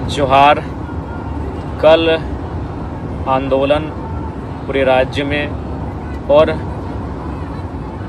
जोहार। कल आंदोलन पूरे राज्य में और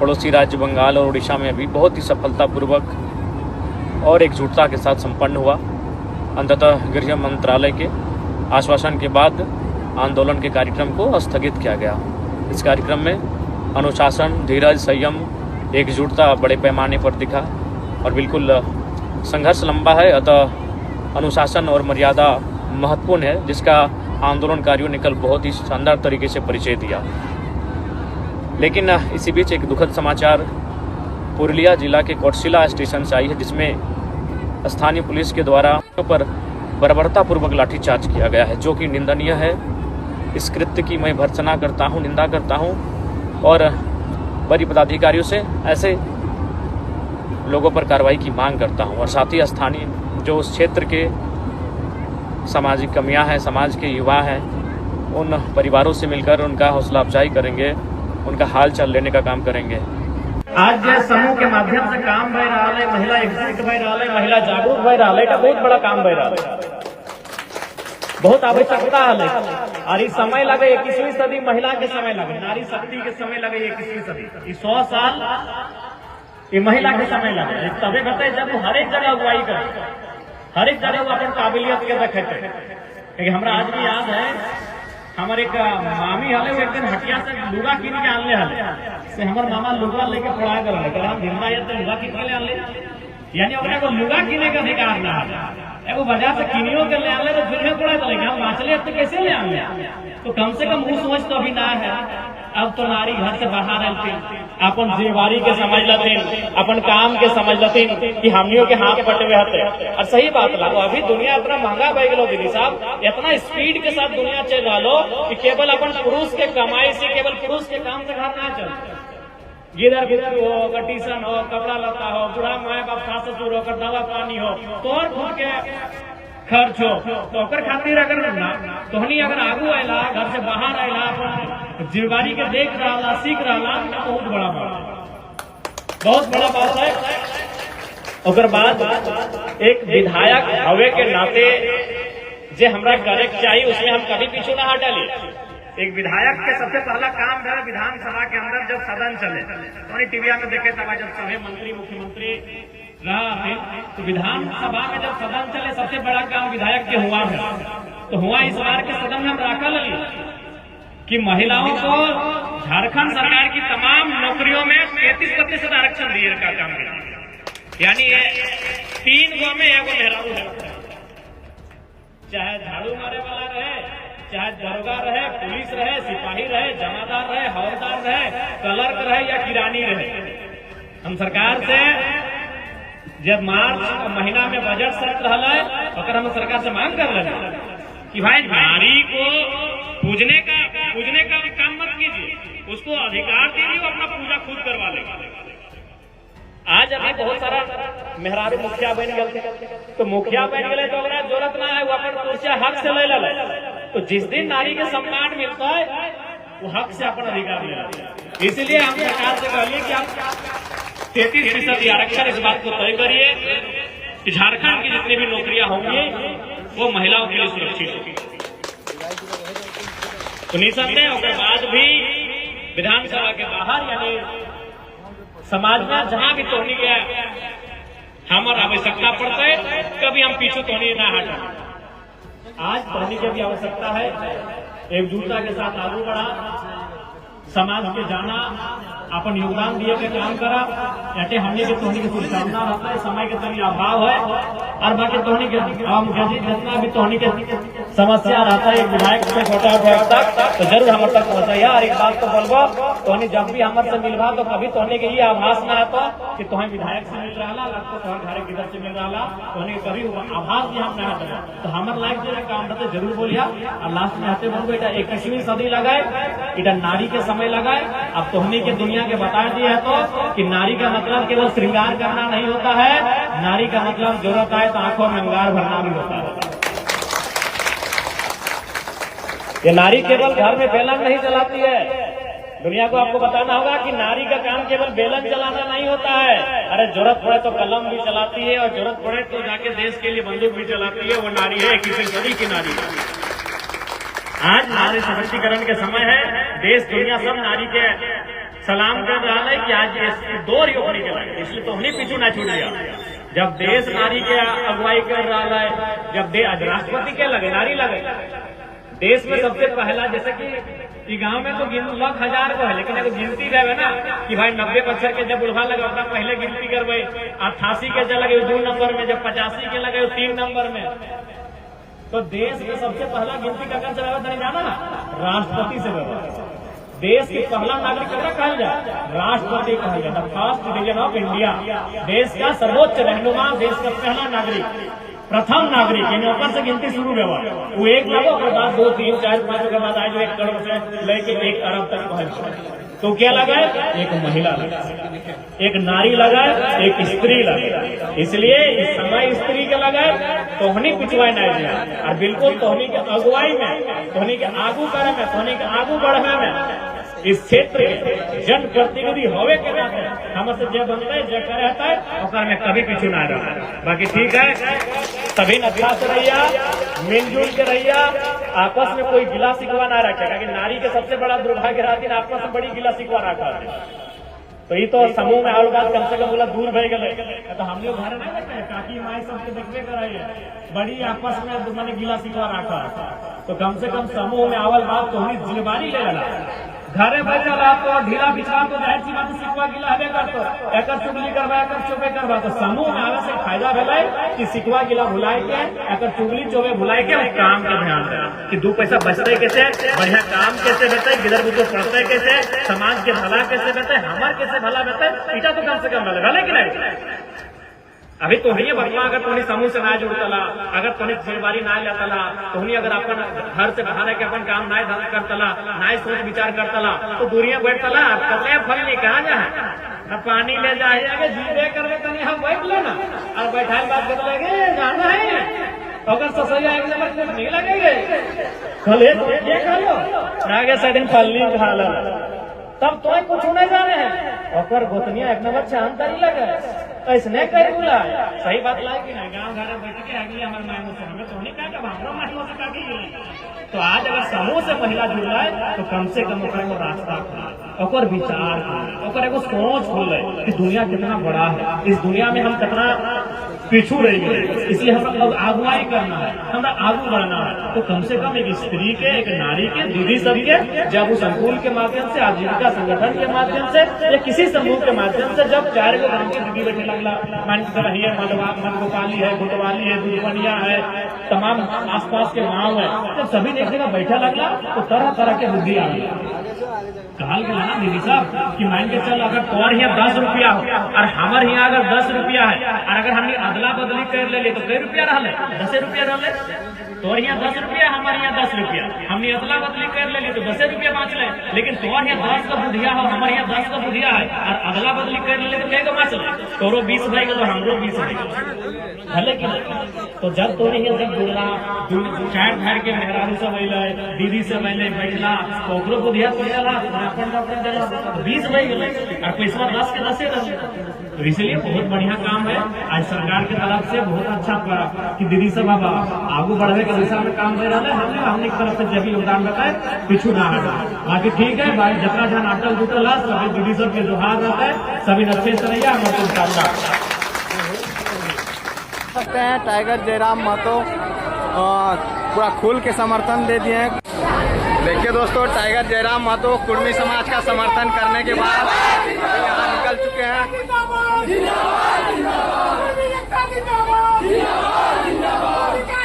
पड़ोसी राज्य बंगाल और उड़ीसा में भी बहुत ही सफलतापूर्वक और एकजुटता के साथ संपन्न हुआ। अंततः गृह मंत्रालय के आश्वासन के बाद आंदोलन के कार्यक्रम को स्थगित किया गया। इस कार्यक्रम में अनुशासन, धीरज, संयम, एकजुटता बड़े पैमाने पर दिखा और बिल्कुल संघर्ष लंबा है, अतः अनुशासन और मर्यादा महत्वपूर्ण है, जिसका आंदोलनकारियों ने कल बहुत ही शानदार तरीके से परिचय दिया। लेकिन इसी बीच एक दुखद समाचार पुरुलिया जिला के कोटशिला स्टेशन से आई है, जिसमें स्थानीय पुलिस के द्वारा पर बर्बरतापूर्वक लाठीचार्ज किया गया है, जो कि निंदनीय है। इस कृत्य की मैं भर्त्सना करता हूं, निंदा करता हूं और बड़ी पदाधिकारियों से ऐसे लोगों पर कार्रवाई की मांग करता हूं। और साथ ही स्थानीय जो उस क्षेत्र के सामाजिक कमियां हैं, समाज के युवा हैं, उन परिवारों से मिलकर उनका हौसला अफजाई करेंगे, उनका हाल चाल लेने का काम करेंगे। आज जो समूह के माध्यम से काम भय रहा है, महिला एकजुट भय रहा है, महिला जागरूक भय रहा है, এটা बहुत बड़ा काम भय रहा है, बहुत आवश्यकता है। और इस समय लगे 21वीं सदी महिला के समय लगे, नारी शक्ति के समय लगे 21वीं सदी, 100 साल ये महिला के समय लगे। तबे कहते जब हर एक जगह अगुवाई करे, हर एक जगह वो अपन काबिलियत के रखे। क्योंकि हमरा आज भी याद है, हमारे एक मामी हले वो एक दिन हटिया से लुगा किन के आनले हले से हमारे मामा लुगा लेके पढ़ाया कर हम जिंदा ये तो लुगा किन के आनले, यानी ओकरा को लुगा किने का अधिकार ना है। एगो बाजार से किनियो के ले आनले तो फिर में पड़ा चले हम माछले तो कैसे ले आनले, तो कम से कम वो सोच तो अभी ना है। अब तो नारी घर से बाहर आती, अपन जिम्मेवारी के समझ लेते, अपन काम के समझ लेते कि हमनियों के हाथ पटे हुए हते। और सही बात लागो, अभी दुनिया इतना महंगा बढ़ गलो दीदी साहब, इतना स्पीड के साथ दुनिया चल रहा लो कि केवल अपन पुरुष के कमाई से, केवल पुरुष के काम से घर ना चलते। गिदर गिदर हो, ट्यूशन हो, कपड़ा लता हो, बुढ़ा माए बाप सास ससुर हो, दवा पानी हो, तो और खुद के खर्च हो, तो ओकर खातिर अगर ना तोहनी अगर आगू आयला, घर से बाहर आयला, अपन जिम्मेवारी के देख रहा, सीख रहा, तो बहुत बड़ा बात, बहुत बड़ा बात है। ओकर बाद एक विधायक हवे के नाते जे हमरा करे चाहिए, उसमें हम कभी पीछे ना हटाली। एक विधायक के सबसे पहला काम है विधानसभा के अंदर जब सदन चले, तो टीवी में देखे तब जब सभी मंत्री मुख्यमंत्री रहा थे, तो विधानसभा में जब सदन चले सबसे बड़ा काम विधायक के हुआ है। तो हुआ इस बार के सदन में हम राखा लगी कि महिलाओं को झारखंड सरकार की तमाम नौकरियों में 33% आरक्षण दिए का काम किया, यानी 3 गो में एगो मेहरारू है, चाहे झाड़ू मारे वाला रहे, चाहे दरोगा रहे, पुलिस रहे, सिपाही रहे, जमादार रहे, हवलदार रहे, क्लर्क रहे या किरानी रहे। हम सरकार से जब मार्च महीना में बजट सत्र रहा है, तो हम सरकार से मांग कर रहे कि भाई नारी को पूजने का काम मत कीजिए, उसको अधिकार दीजिए, वो अपना पूजा खुद करवा लेगा। आज अभी बहुत सारा मेहरारू मुखिया बन गए, तो मुखिया बन गए तो जरूरत ना है, वो अपन कुर्सिया हक से ले ले। तो जिस दिन नारी के सम्मान मिलता है, वो हक से अपन अधिकार ले। इसलिए हम सरकार से कहिए कि आप 33% आरक्षण, इस बात को तय करिए कि झारखंड की जितनी भी नौकरियां होंगी वो महिलाओं के लिए सुरक्षित होगी। तो निसंदेह उसके बाद भी विधानसभा के बाहर यानी समाज में जहां भी तोहनी के हमारा आवश्यकता पड़ता है, कभी हम पीछे तोहनी ना हटा। आज तोहनी की भी आवश्यकता है, एकजुटता के साथ आगे बढ़ा, समाज के जाना, अपन योगदान दिए के काम करा, यानी हमने के तोहनी की शुभकामना रहता है। समय के तनी अभाव है और बाकी तोहनी के जितना भी तोहनी के समस्या रहता है, एक विधायक से छोटा तक तो जरूर हमारे तक पहुंचाइए। और एक बात तो बोलबो, तोहनी जब भी हमारे से मिलवा तो कभी तोहनी के ये आभास ना आता कि तुम्हें विधायक से मिल रहा, लगता तुम्हारे घर किधर से मिल रहा, तोहनी कभी आभास भी हम ना देना। तो हमारे लाइफ जो काम रहते जरूर बोलिया। और लास्ट में आते बोलबो, इटा 21वीं सदी लगाए, इटा नारी के समय लगाए। अब तोहनी के दुनिया के बता दिया है तो कि नारी का मतलब केवल श्रृंगार करना नहीं होता है, नारी का मतलब जरूरत आए तो आंखों में अंगार भरना भी होता है। ये नारी केवल घर में बेलन नहीं चलाती है, दुनिया को आपको बताना होगा कि नारी का काम केवल बेलन चलाना नहीं होता है। अरे जरूरत पड़े तो कलम भी चलाती है और जरूरत पड़े तो जाके देश के लिए बंदूक भी चलाती है। वो नारी है 21वीं सदी की नारी। आज नारी सशक्तिकरण के समय है। देश दुनिया सब नारी के सलाम कर रहा है कि आज ये दौर योगनी के लगे, इसलिए तो हमने पीछू ना छूट गया। जब देश नारी के अगुवाई कर रहा है, जब राष्ट्रपति के लगे नारी लगे, देश में सबसे पहला जैसे कि गांव में तो लगभग 1000 को है, लेकिन अगर गिनती रहे ना कि भाई 90 बच्चर के जब उल्हा लगे अपना पहले गिनती करवे, 88 के जब लगे 2 नंबर में, जब 85 के लगे 3 नंबर में। तो देश में सबसे पहला गिनती का से व्यवस्था नहीं जाना ना, राष्ट्रपति से व्यवस्था। देश के पहला नागरिक कहा जाए, राष्ट्रपति कहा जाता, फर्स्ट सिटीजन ऑफ इंडिया। देश का सर्वोच्च रहनुमा, देश का पहला नागरिक, प्रथम नागरिक, यानी ऊपर से गिनती शुरू हुआ। वो 1 लाख के बाद 2, 3, 4, 5 के बाद आज 1 करोड़ से लेके 1 अरब तक पहुंच। तो क्या लगा है? एक महिला लगा, एक नारी लगा, एक स्त्री लगा। इसलिए इस समय स्त्री के लगा तोहनी पिछवाई नहीं दिया, और बिल्कुल तोहनी के अगुवाई में, तोहनी के आगू करे में, तोहनी के आगू बढ़े में इस क्षेत्र के जन प्रतिनिधि होवे के नाते हमसे जो बनता है, जो करे रहता है, और में कभी पीछू ना रहा। बाकी ठीक है, सभी अच्छा से रहिया, मिलजुल के रहिया, आपस में कोई गिला शिकवा ना रखेगा कि नारी के सबसे बड़ा दुर्भाग्य रहती है आपस में बड़ी गिला शिकवा रखा। तो ये तो समूह में और बात कम से कम बोला दूर भय गए, तो हम लोग घर नहीं रखे काकी माई सबके देखते कराइए, बड़ी आपस में मैंने गिला शिकवा रखा। तो कम से कम समूह में आवल बात तो हमें जिम्मेवारी ले लेना। घरे बैठे तो ढीला बिछवा तो जाहिर सी बात सिकवा गिला हबे करतो, एकर चुगली करवा, एकर चोबे करवा। तो समूह में आवे से फायदा भेलै कि सिकवा गिला भुलाए के, एकर चुगली चोबे भुलाए के काम के ध्यान दे कि 2 पैसा बचते कैसे, बढ़िया काम कैसे बेटे, गिदर बुद्धो पढ़ते कैसे, समाज के भला कैसे बेटे, हमार कैसे भला बेटे, इटा तो कम से कम भले कि नहीं। अभी तो नहीं बर्मा, अगर तोनी समूह से ना जुड़तला, अगर तोनी जिम्मेवारी ना लेतला, तोनी अगर अपन घर से बाहर के अपन काम ना करतला, ना सोच विचार करतला, तो दूरियां बैठतला, कतले फल नहीं कहा जाए न पानी ले जाए जीवे करवे तनी हम बैठ लेना और बैठाई बात कर लेंगे जाना है। अगर ससैया एक नंबर कुछ नहीं लगेंगे कल ये खा लो, आगे से दिन फल नहीं खा लो, तब तो कुछ नहीं जाने हैं। और गोतनिया एक नंबर शांतरी लगे, ऐसने कर बुला सही बात लाए कि नहीं। गाँव घर बैठ के अगली हमारे मायनों से हमें तो नहीं कहा, हमारा मायनों से कहा। तो आज अगर समूह से महिला जुड़ रहा तो कम से कम वो रास्ता खुले, विचार खुले, एगो सोच खुले कि दुनिया कितना बड़ा है, इस दुनिया में हम कितना पीछू रह गए, इसलिए हम अब आगुवाई करना है, हमें आगू बढ़ना है। तो कम से कम एक स्त्री के, एक नारी के, दीदी सबके जब उस संकुल के माध्यम से, आजीविका संगठन के माध्यम से, या किसी समूह के माध्यम से जब 4 गो गाँव की दीदी बैठे लगला, मान के रहिए मधुगोपाली है, गुटवाली है, दुधवनिया है, तमाम आसपास के गाँव है, जब सभी एक जगह बैठा लगला तो तरह तरह के बुद्धि आ गई। कहा गया ना दीदी साहब कि मान के चल अगर तोर यहाँ 10 रुपया हो और हमार यहाँ अगर 10 रुपया है, और अगर हमने अदला बदली कर ले तो कई रुपया रहा, 10 रुपया रहा। तोर यहाँ 10 रुपया, हमारे यहाँ 10 रुपया, हमने अदला बदली कर ले तो 10 रुपया बाँच ले। लेकिन तोर यहाँ 10 का बुधिया हो, हमारे यहाँ 10 का बुधिया है, और अदला बदली कर ले तो कई बाँच ले, तोरो 20 भाई तो हमरो 20 भाई भले कि तो जब तो नहीं जब जुड़ना, चार घर के मेहरारू से मिले, दीदी से मिले बैठला, तो बुधिया तो 20 भाई गए, और पैसा 10 के 10 रहे। तो इसलिए बहुत बढ़िया काम है आज सरकार की तरफ से, बहुत अच्छा कि दीदी सब अब आगू बढ़े के दिशा में काम दे रहा है। हमने तरफ से जब भी योगदान बताए पिछू ना हटा। बाकी ठीक है भाई, जितना जन अटल जुटल है सभी दीदी सब के जोहार रहता है, सभी अच्छे से रहिए। हमारे सकते हैं टाइगर जयराम महतो पूरा खुल के समर्थन दे दिए हैं। देखिए दोस्तों, टाइगर जयराम महतो कुर्मी समाज का समर्थन करने के बाद यहाँ निकल चुके हैं। जिंदाबाद जिंदाबाद जिंदाबाद जिंदाबाद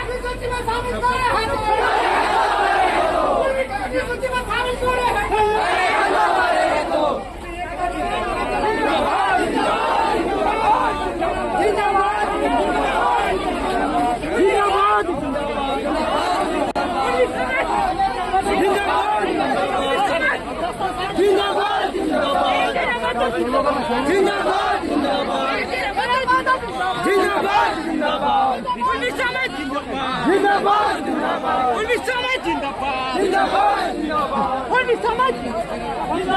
जिंदाबाद जिंदाबाद जिंदाबाद कोणी समाज जिंदाबाद